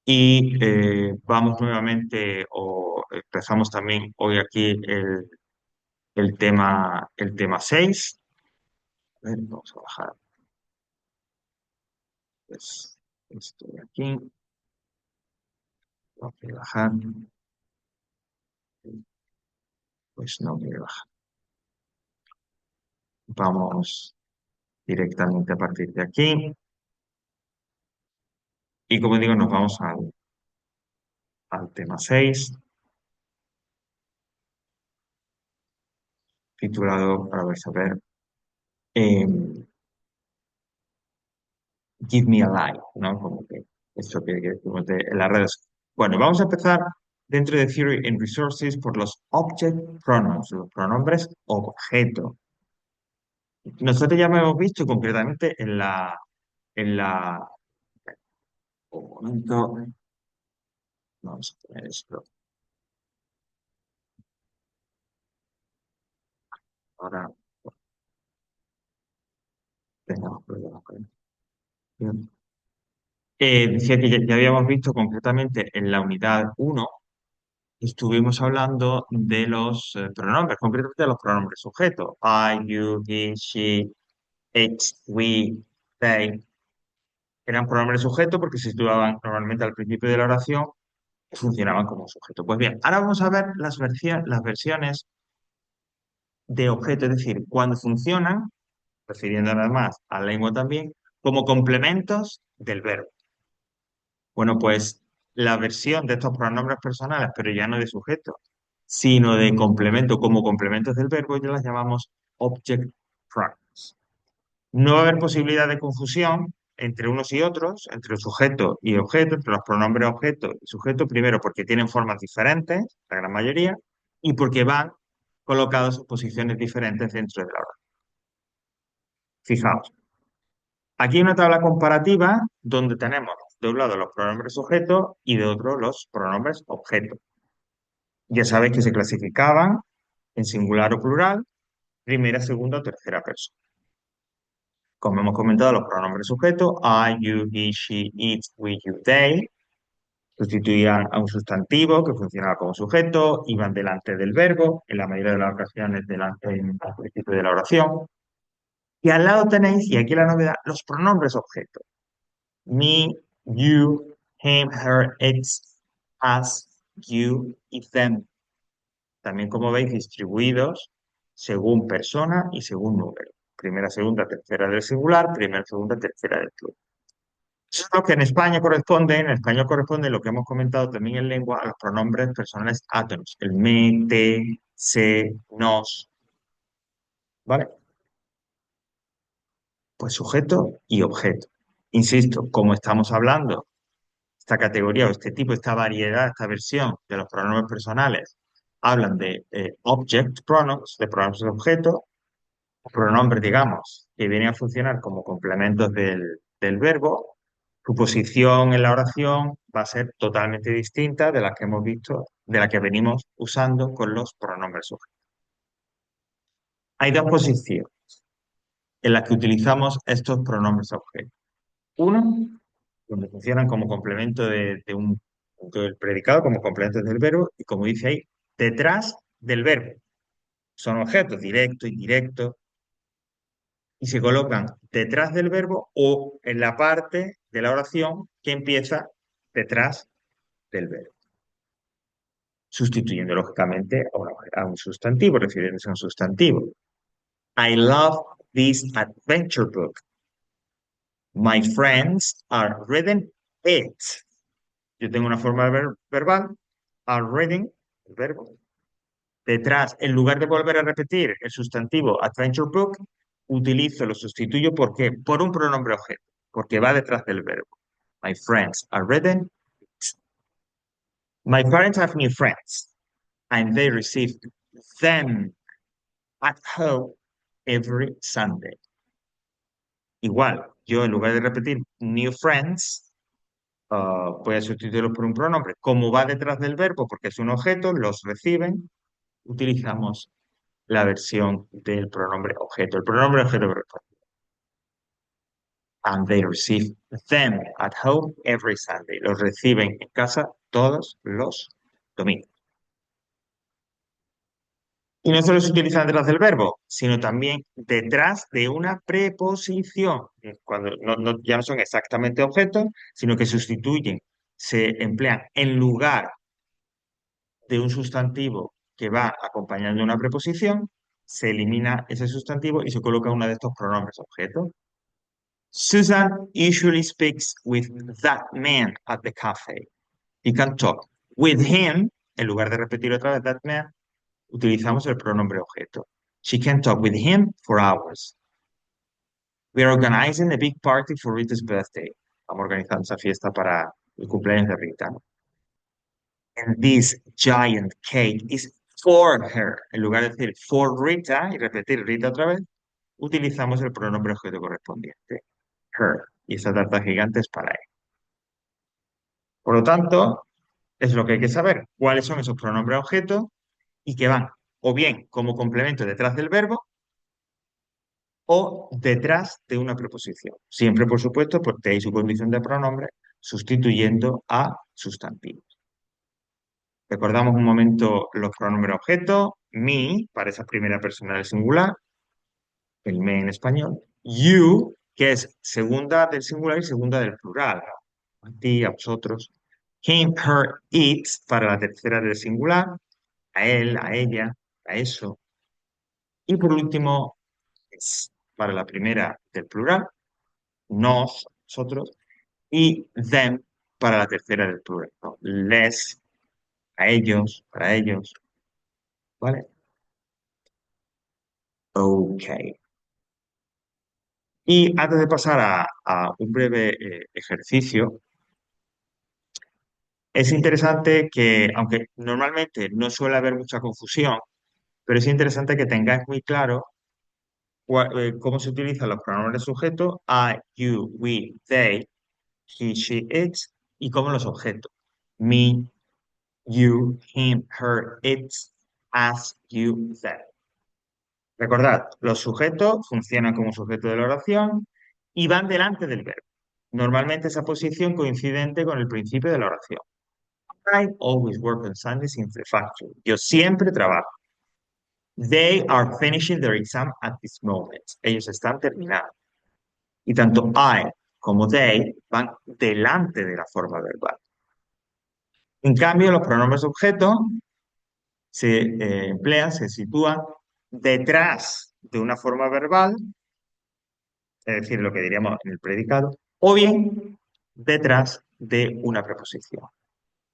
Y vamos nuevamente, o empezamos también hoy aquí el tema 6. A ver, vamos a bajar pues, esto de aquí. Vamos a bajar. Pues no quiere bajar. Vamos directamente a partir de aquí. Y como digo, nos vamos al tema 6 titulado, para ver, saber, eh, Give me a like, ¿no? Como que esto que decimos en las redes. Bueno, vamos a empezar dentro de Theory and Resources por los object pronouns, los pronombres objeto. Nosotros ya hemos visto concretamente en la, un momento, vamos a poner esto. Ahora tenemos problemas con esto. Decía que ya habíamos visto concretamente en la unidad 1, estuvimos hablando de los pronombres, concretamente de los pronombres sujetos. I, you, he, she, it, we, they. Eran pronombres sujetos porque se situaban normalmente al principio de la oración y funcionaban como sujeto. Pues bien, ahora vamos a ver las versiones de objeto, es decir, cuando funcionan, refiriendo nada más a la lengua también, como complementos del verbo. Bueno, pues la versión de estos pronombres personales, pero ya no de sujeto, sino de complemento, como complementos del verbo, ya las llamamos object pronouns. No va a haber posibilidad de confusión entre unos y otros, entre sujeto y objeto, entre los pronombres objeto y sujeto, primero porque tienen formas diferentes, la gran mayoría, y porque van colocados en posiciones diferentes dentro de la oración. Fijaos, aquí hay una tabla comparativa donde tenemos de un lado los pronombres sujetos y de otro los pronombres objeto. Ya sabéis que se clasificaban en singular o plural, primera, segunda o tercera persona. Como hemos comentado, los pronombres sujetos, I, you, he, she, it, we, you, they, sustituían a un sustantivo que funcionaba como sujeto, iban delante del verbo, en la mayoría de las ocasiones al principio de la oración. Y al lado tenéis, y aquí la novedad, los pronombres objetos. Me, you, him, her, its, us, you y them. También, como veis, distribuidos según persona y según número. Primera, segunda, tercera del singular, primera, segunda, tercera del plural. Eso es lo que en España corresponde, en español corresponde lo que hemos comentado también en lengua a los pronombres personales átonos. El me, te, se, nos, ¿vale? Pues sujeto y objeto. Insisto, como estamos hablando, esta categoría o este tipo, esta variedad, esta versión de los pronombres personales, hablan de object pronouns, de pronombres de objeto, pronombres, digamos, que vienen a funcionar como complementos del verbo. Su posición en la oración va a ser totalmente distinta de la que hemos visto, de la que venimos usando con los pronombres sujetos. Hay dos posiciones en las que utilizamos estos pronombres objetos. Uno, donde funcionan como complemento del predicado, como complementos del verbo, y como dice ahí, detrás del verbo. Son objetos directo, indirecto, y se colocan detrás del verbo o en la parte de la oración que empieza detrás del verbo, sustituyendo lógicamente a un sustantivo, refiriéndose a un sustantivo. I love this adventure book. My friends are reading it. Yo tengo una forma verbal, are reading, el verbo. Detrás, en lugar de volver a repetir el sustantivo adventure book, lo sustituyo ¿por qué? Por un pronombre objeto, porque va detrás del verbo. My friends are reading. My parents have new friends, and they receive them at home every Sunday. Igual, yo en lugar de repetir new friends, voy a sustituirlo por un pronombre. Como va detrás del verbo, porque es un objeto, los reciben, utilizamos la versión del pronombre objeto. El pronombre objeto corresponde. And they receive them at home every Sunday. Los reciben en casa todos los domingos. Y no solo se utilizan detrás del verbo, sino también detrás de una preposición. Cuando ya no son exactamente objetos, sino que sustituyen, se emplean en lugar de un sustantivo que va acompañando una preposición, se elimina ese sustantivo y se coloca uno de estos pronombres objetos. Susan usually speaks with that man at the cafe. You can talk with him, en lugar de repetir otra vez that man, utilizamos el pronombre objeto. She can talk with him for hours. We are organizing a big party for Rita's birthday. Vamos organizando esa fiesta para el cumpleaños de Rita. And this giant cake is for her. En lugar de decir for Rita y repetir Rita otra vez, utilizamos el pronombre objeto correspondiente, her. Y esa tarta gigante es para él. Por lo tanto, es lo que hay que saber, cuáles son esos pronombres objetos y que van o bien como complemento detrás del verbo o detrás de una preposición. Siempre, por supuesto, porque hay su condición de pronombre sustituyendo a sustantivos. Recordamos un momento los pronombres objetos, me, para esa primera persona del singular, el me en español, you, que es segunda del singular y segunda del plural, ¿no? A ti, a vosotros, him, her, it, para la tercera del singular, a él, a ella, a eso, y por último, es para la primera del plural, nos, nosotros, y them para la tercera del plural, ¿no? Les, a ellos, para ellos, ¿vale? Ok. Y antes de pasar a un breve ejercicio, es interesante que, aunque normalmente no suele haber mucha confusión, pero es interesante que tengáis muy claro cómo se utilizan los pronombres sujetos, I, you, we, they, he, she, it, y como los objetos, me, you, him, her, it, as, you, them. Recordad, los sujetos funcionan como sujeto de la oración y van delante del verbo. Normalmente esa posición coincidente con el principio de la oración. I always work on Sundays in the factory. Yo siempre trabajo. They are finishing their exam at this moment. Ellos están terminando. Y tanto I como they van delante de la forma verbal. En cambio, los pronombres objetos se emplean, se sitúan detrás de una forma verbal, es decir, lo que diríamos en el predicado, o bien detrás de una preposición.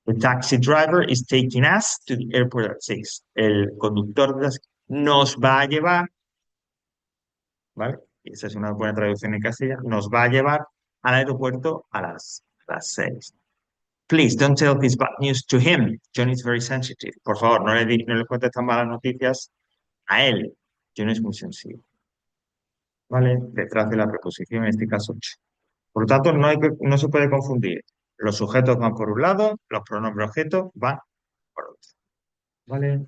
The taxi driver is taking us to the airport at 6. El conductor nos va a llevar, ¿vale? Esa es una buena traducción en castellano, nos va a llevar al aeropuerto a las 6. Please don't tell this bad news to him. John is very sensitive. Por favor, no le cuentes tan malas noticias a él. John es muy sensible. ¿Vale? Detrás de la preposición, en este caso, ch. Por lo tanto, no se puede confundir. Los sujetos van por un lado, los pronombres objetos van por otro. ¿Vale?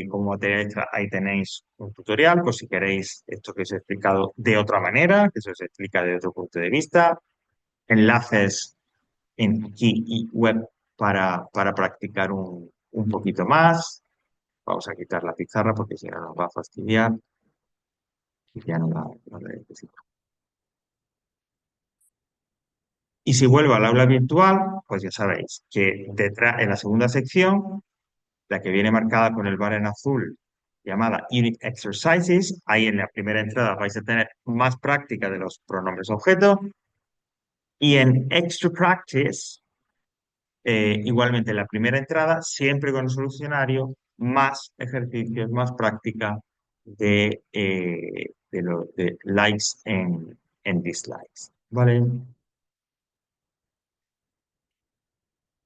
Como material extra, ahí tenéis un tutorial, por si queréis esto que os he explicado de otra manera, que se os explica de otro punto de vista. Enlaces en aquí y web para practicar un poquito más. Vamos a quitar la pizarra porque si no nos va a fastidiar y ya no la necesito. Y si vuelvo al aula virtual, pues ya sabéis que detrás, en la segunda sección, la que viene marcada con el bar en azul, llamada Unit Exercises, ahí en la primera entrada vais a tener más práctica de los pronombres objeto. Y en Extra Practice, igualmente en la primera entrada, siempre con el solucionario, más ejercicios, más práctica de likes en dislikes. ¿Vale?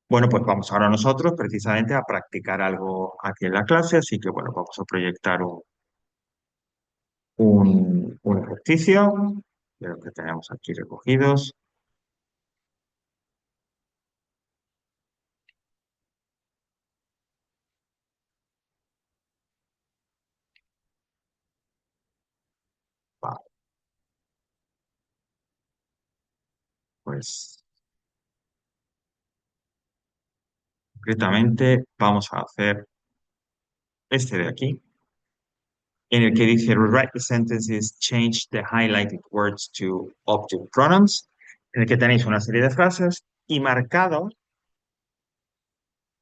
Bueno, pues vamos ahora nosotros precisamente a practicar algo aquí en la clase, así que bueno, vamos a proyectar un ejercicio de los que tenemos aquí recogidos. Vale. Pues concretamente vamos a hacer este de aquí, en el que dice rewrite the sentences, change the highlighted words to object pronouns, en el que tenéis una serie de frases y marcados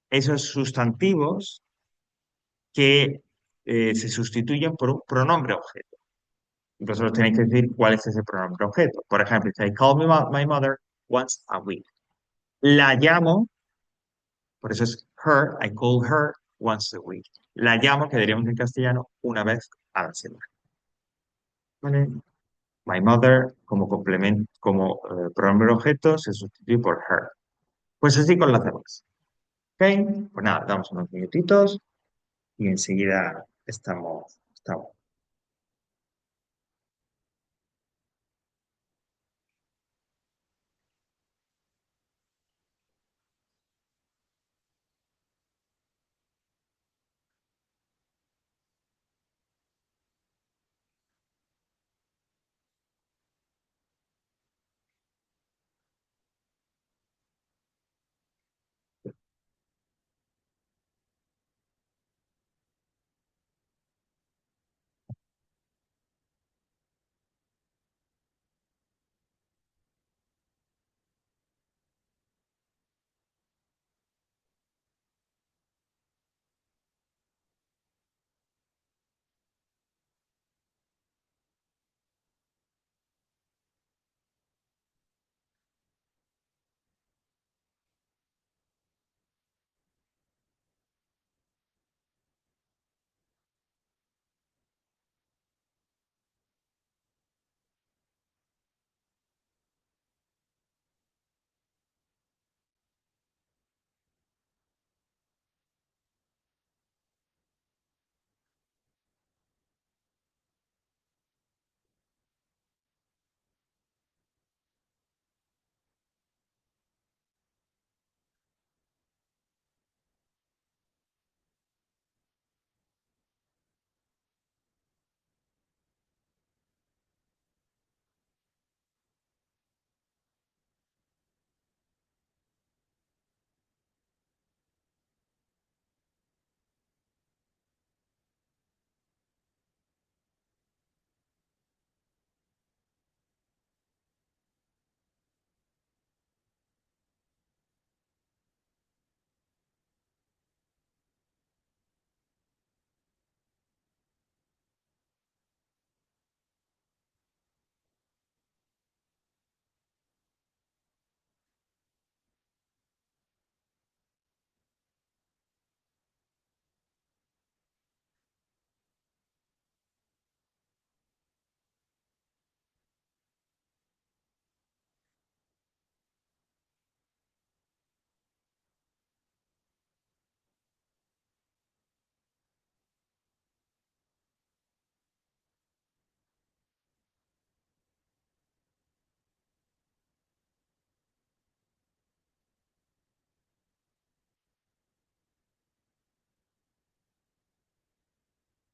esos sustantivos que se sustituyen por un pronombre objeto. Y vosotros tenéis que decir cuál es ese pronombre objeto. Por ejemplo, dice, I call my mother once a week. La llamo, por eso es her, I call her once a week. La llamo, que diríamos en castellano, una vez a la semana. ¿Vale? My mother, como complemento, como pronombre objeto, se sustituye por her. Pues así con las demás. ¿Ok? Pues nada, damos unos minutitos y enseguida estamos.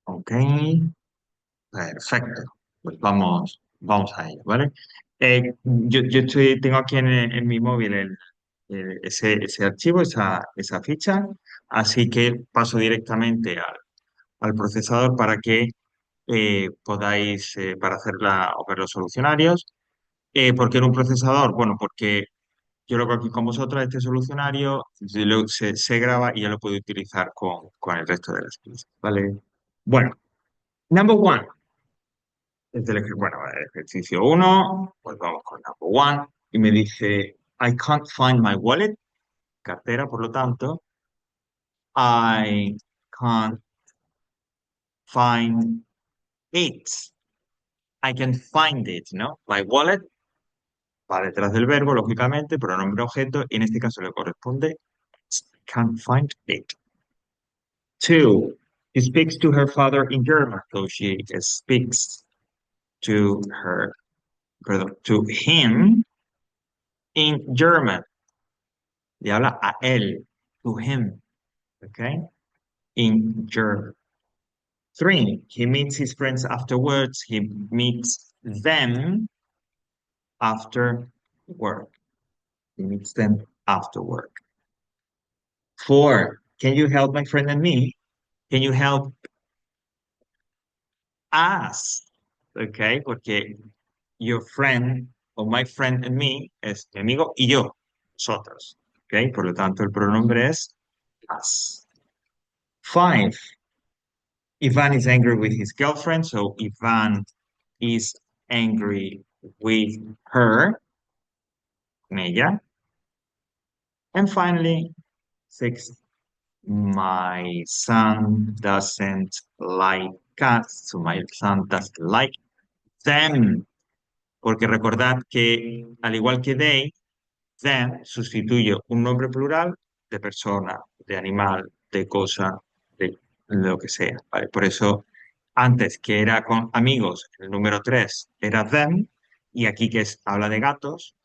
Ok, perfecto. Pues vamos a ello, ¿vale? Tengo aquí en mi móvil ese archivo, esa ficha, así que paso directamente al procesador para que podáis, para hacer operar los solucionarios. ¿Por qué en un procesador? Bueno, porque yo lo que aquí con vosotros, este solucionario se graba y ya lo puedo utilizar con el resto de las piezas, ¿vale? Bueno, number one. Bueno, ejercicio uno, pues vamos con number one. Y me dice, I can't find my wallet, cartera, por lo tanto, I can't find it. I can find it, ¿no? My wallet va detrás del verbo, lógicamente, pronombre objeto, y en este caso le corresponde can't find it. Two, she speaks to her father in German, so she speaks to to him in German. Le habla a él, to him, okay? In German. Three, he meets his friends afterwards. He meets them after work. He meets them after work. Four, can you help my friend and me? Can you help us? Okay, porque your friend o my friend and me es mi amigo y yo, nosotros. Okay, por lo tanto el pronombre es us. Five, Ivan is angry with his girlfriend, so Ivan is angry with her, con ella. And finally, six, my son doesn't like cats, so my son doesn't like them. Porque recordad que, al igual que they, them sustituye un nombre plural de persona, de animal, de cosa, de lo que sea, ¿vale? Por eso, antes que era con amigos, el número 3 era them, y aquí que habla de gatos,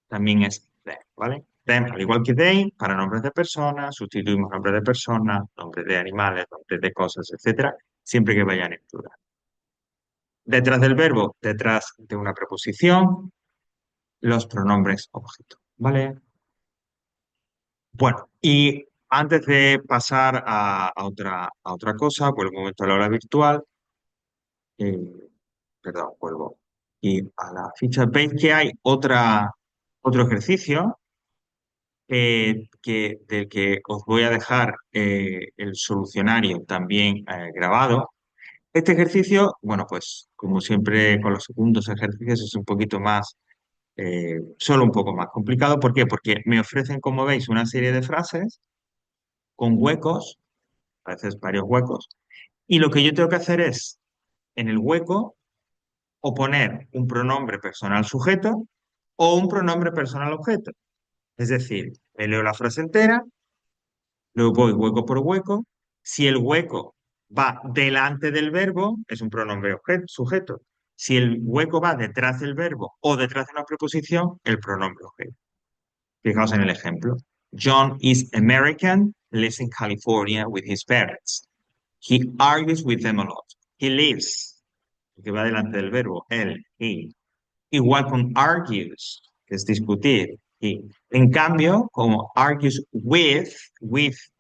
también es them, ¿vale? Them, al igual que they, para nombres de personas, sustituimos nombres de personas, nombres de animales, nombres de cosas, etcétera, siempre que vayan en plural. Detrás del verbo, detrás de una preposición, los pronombres objeto, ¿vale? Bueno, y antes de pasar a otra cosa, por el momento a la hora virtual, eh, perdón, vuelvo y a la ficha. Veis que hay otro ejercicio del que os voy a dejar el solucionario también grabado. Este ejercicio, bueno, pues como siempre con los segundos ejercicios es un poquito más, solo un poco más complicado. ¿Por qué? Porque me ofrecen, como veis, una serie de frases con huecos, a veces varios huecos, y lo que yo tengo que hacer es, en el hueco, o poner un pronombre personal sujeto o un pronombre personal objeto. Es decir, me leo la frase entera, luego voy hueco por hueco. Si el hueco va delante del verbo, es un pronombre sujeto. Si el hueco va detrás del verbo o detrás de una preposición, el pronombre objeto. Fijaos en el ejemplo. John is American, lives in California with his parents. He argues with them a lot. He lives, que va delante del verbo, él, he. Igual con argues, que es discutir, he. En cambio, como argues with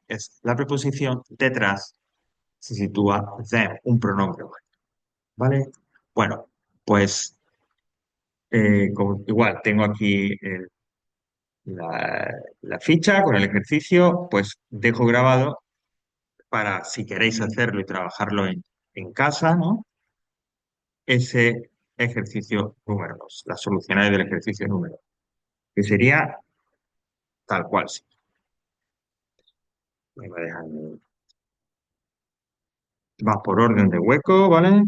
es la preposición, detrás se sitúa them, un pronombre, ¿vale? Bueno, pues igual tengo aquí la ficha con el ejercicio, pues dejo grabado para si queréis hacerlo y trabajarlo en casa, ¿no? Ese ejercicio número 2, la solucionar del ejercicio número 2, que sería tal cual. Sí. Me va a dejar- Va por orden de hueco, ¿vale?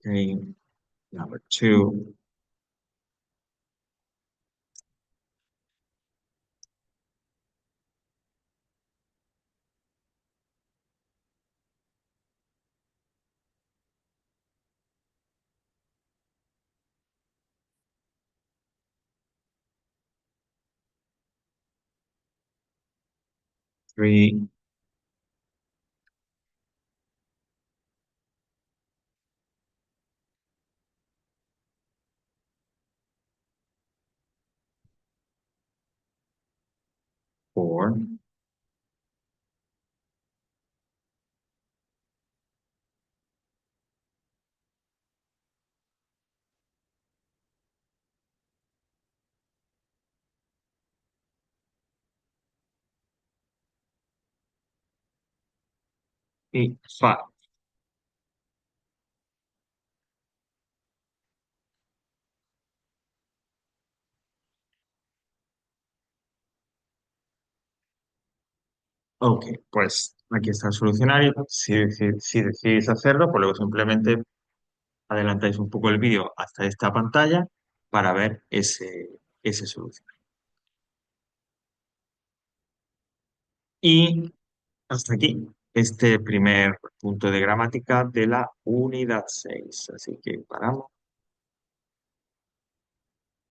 Okay, number 2, 3, 4 y 5. Ok, pues aquí está el solucionario. Si decidís hacerlo, pues luego simplemente adelantáis un poco el vídeo hasta esta pantalla para ver ese solucionario. Y hasta aquí este primer punto de gramática de la unidad 6. Así que paramos.